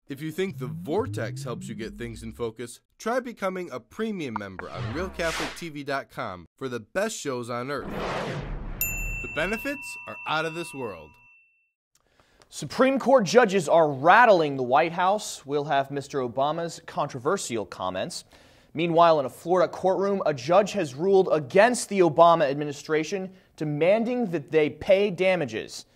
If you think the Vortex helps you get things in focus, try becoming a premium member on RealCatholicTV.com for the best shows on earth. The benefits are out of this world. Supreme Court judges are rattling the White House. We'll have Mr. Obama's controversial comments. Meanwhile, in a Florida courtroom, a judge has ruled against the Obama administration, demanding that they pay damages.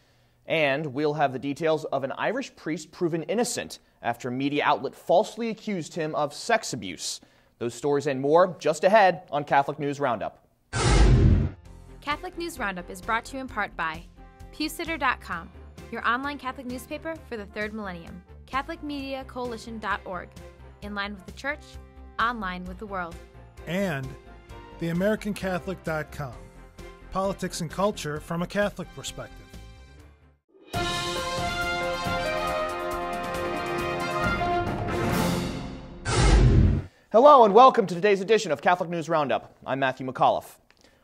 And we'll have the details of an Irish priest proven innocent after a media outlet falsely accused him of sex abuse. Those stories and more just ahead on Catholic News Roundup. Catholic News Roundup is brought to you in part by PewSitter.com, your online Catholic newspaper for the third millennium, CatholicMediaCoalition.org, in line with the Church, online with the world. And TheAmericanCatholic.com, politics and culture from a Catholic perspective. Hello and welcome to today's edition of Catholic News Roundup. I'm Matthew McAuliffe.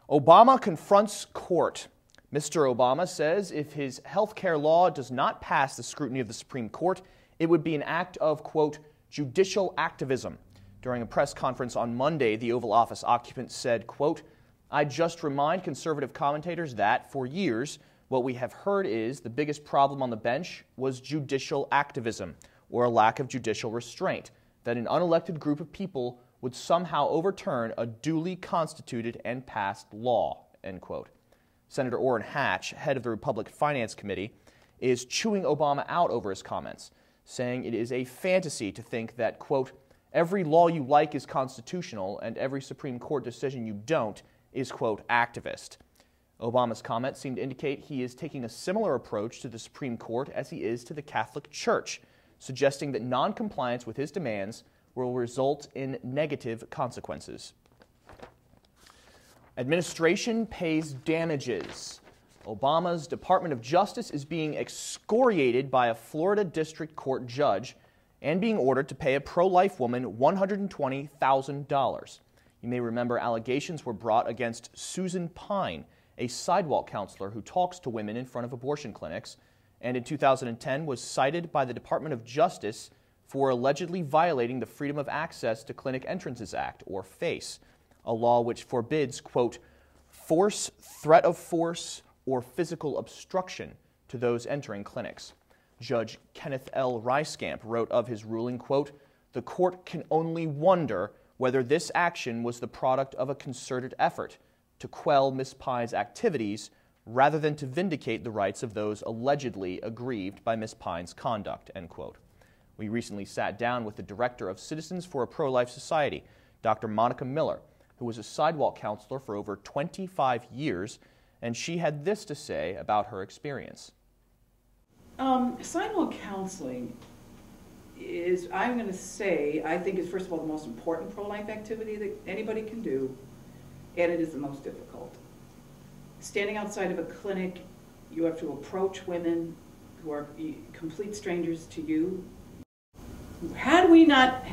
Obama confronts court. Mr. Obama says if his health care law does not pass the scrutiny of the Supreme Court, it would be an act of, quote, judicial activism. During a press conference on Monday, the Oval Office occupant said, quote, I just remind conservative commentators that, for years, what we have heard is the biggest problem on the bench was judicial activism, or a lack of judicial restraint, that an unelected group of people would somehow overturn a duly constituted and passed law, end quote. Senator Orrin Hatch, head of the Republican Finance Committee, is chewing Obama out over his comments, saying it is a fantasy to think that, quote, every law you like is constitutional and every Supreme Court decision you don't is, quote, activist. Obama's comments seem to indicate he is taking a similar approach to the Supreme Court as he is to the Catholic Church, suggesting that noncompliance with his demands will result in negative consequences. Administration pays damages. Obama's Department of Justice is being excoriated by a Florida District Court judge and being ordered to pay a pro-life woman $120,000. You may remember allegations were brought against Susan Pine, a sidewalk counselor who talks to women in front of abortion clinics, and in 2010 was cited by the Department of Justice for allegedly violating the Freedom of Access to Clinic Entrances Act, or FACE, a law which forbids, quote, force, threat of force, or physical obstruction to those entering clinics. Judge Kenneth L. Reiskamp wrote of his ruling, quote, the court can only wonder whether this action was the product of a concerted effort to quell Ms. Pine's activities rather than to vindicate the rights of those allegedly aggrieved by Ms. Pine's conduct, end quote. We recently sat down with the director of Citizens for a Pro-Life Society, Dr. Monica Miller, who was a sidewalk counselor for over 25 years, and she had this to say about her experience. Sidewalk counseling is, I'm going to say, I think is first of all the most important pro-life activity that anybody can do, and it is the most difficult. Standing outside of a clinic, you have to approach women who are complete strangers to you. Had we not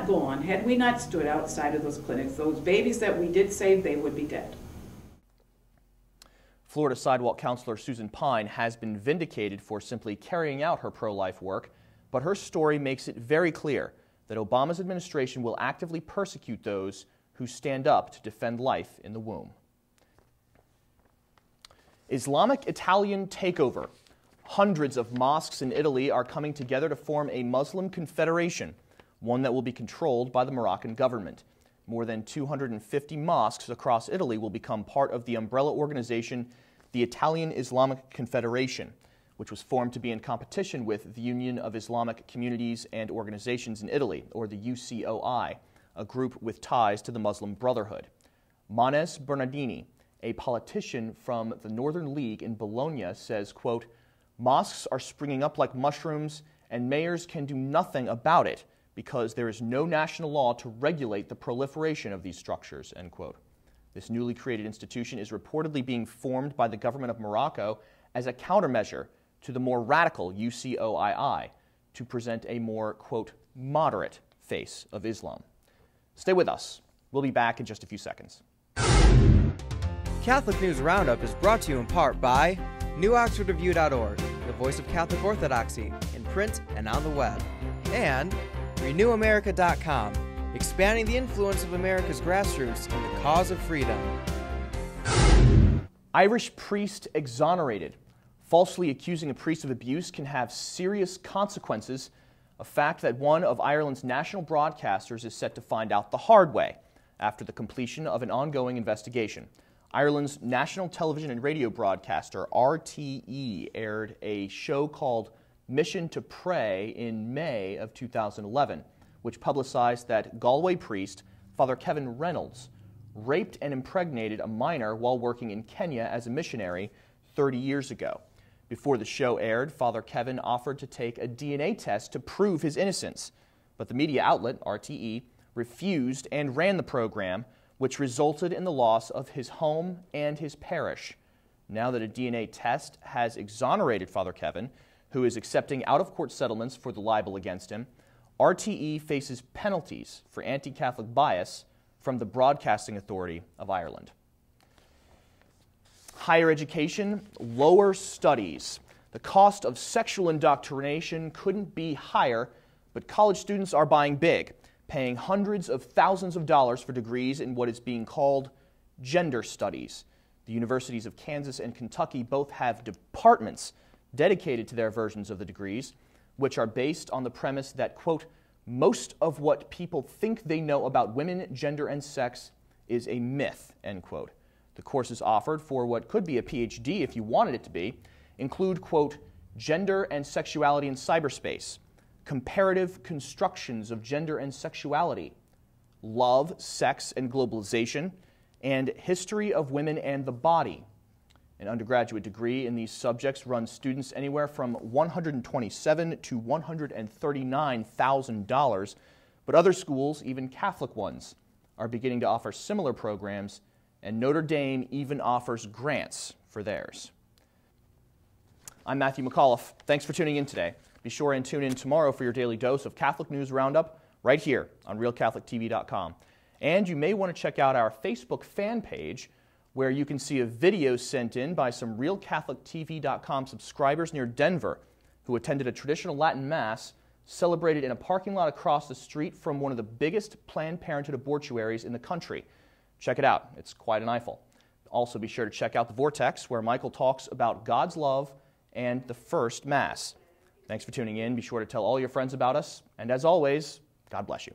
gone, had we not stood outside of those clinics, those babies that we did save, they would be dead. Florida sidewalk counselor Susan Pine has been vindicated for simply carrying out her pro-life work, but her story makes it very clear that Obama's administration will actively persecute those who stand up to defend life in the womb. Islamic Italian takeover. Hundreds of mosques in Italy are coming together to form a Muslim confederation, one that will be controlled by the Moroccan government. More than 250 mosques across Italy will become part of the umbrella organization, the Italian Islamic Confederation, which was formed to be in competition with the Union of Islamic Communities and Organizations in Italy, or the UCOI, a group with ties to the Muslim Brotherhood. Manes Bernardini, a politician from the Northern League in Bologna, says, quote, mosques are springing up like mushrooms, and mayors can do nothing about it because there is no national law to regulate the proliferation of these structures, end quote. This newly created institution is reportedly being formed by the government of Morocco as a countermeasure to the more radical UCOII to present a more, quote, moderate face of Islam. Stay with us. We'll be back in just a few seconds. Catholic News Roundup is brought to you in part by NewOxfordReview.org, the voice of Catholic Orthodoxy, in print and on the web. And RenewAmerica.com, expanding the influence of America's grassroots in the cause of freedom. Irish priest exonerated. Falsely accusing a priest of abuse can have serious consequences, a fact that one of Ireland's national broadcasters is set to find out the hard way after the completion of an ongoing investigation. Ireland's national television and radio broadcaster, RTE, aired a show called Mission to Pray in May of 2011, which publicized that Galway priest, Father Kevin Reynolds, raped and impregnated a minor while working in Kenya as a missionary 30 years ago. Before the show aired, Father Kevin offered to take a DNA test to prove his innocence, but the media outlet, RTE, refused and ran the program, which resulted in the loss of his home and his parish. Now that a DNA test has exonerated Father Kevin, who is accepting out-of-court settlements for the libel against him, RTE faces penalties for anti-Catholic bias from the Broadcasting Authority of Ireland. Higher education, lower studies. The cost of sexual indoctrination couldn't be higher, but college students are buying big, paying hundreds of thousands of dollars for degrees in what is being called gender studies. The universities of Kansas and Kentucky both have departments dedicated to their versions of the degrees, which are based on the premise that, quote, most of what people think they know about women, gender, and sex is a myth, end quote. The courses offered for what could be a PhD if you wanted it to be include, quote, gender and sexuality in cyberspace, comparative constructions of gender and sexuality, love, sex, and globalization, and history of women and the body. An undergraduate degree in these subjects runs students anywhere from $127,000 to $139,000, but other schools, even Catholic ones, are beginning to offer similar programs, and Notre Dame even offers grants for theirs. I'm Matthew McAuliffe. Thanks for tuning in today. Be sure and tune in tomorrow for your daily dose of Catholic News Roundup right here on RealCatholicTV.com. And you may want to check out our Facebook fan page, where you can see a video sent in by some RealCatholicTV.com subscribers near Denver who attended a traditional Latin Mass celebrated in a parking lot across the street from one of the biggest Planned Parenthood abortuaries in the country. Check it out. It's quite an eyeful. Also be sure to check out The Vortex, where Michael talks about God's love and the first Mass. Thanks for tuning in. Be sure to tell all your friends about us. And as always, God bless you.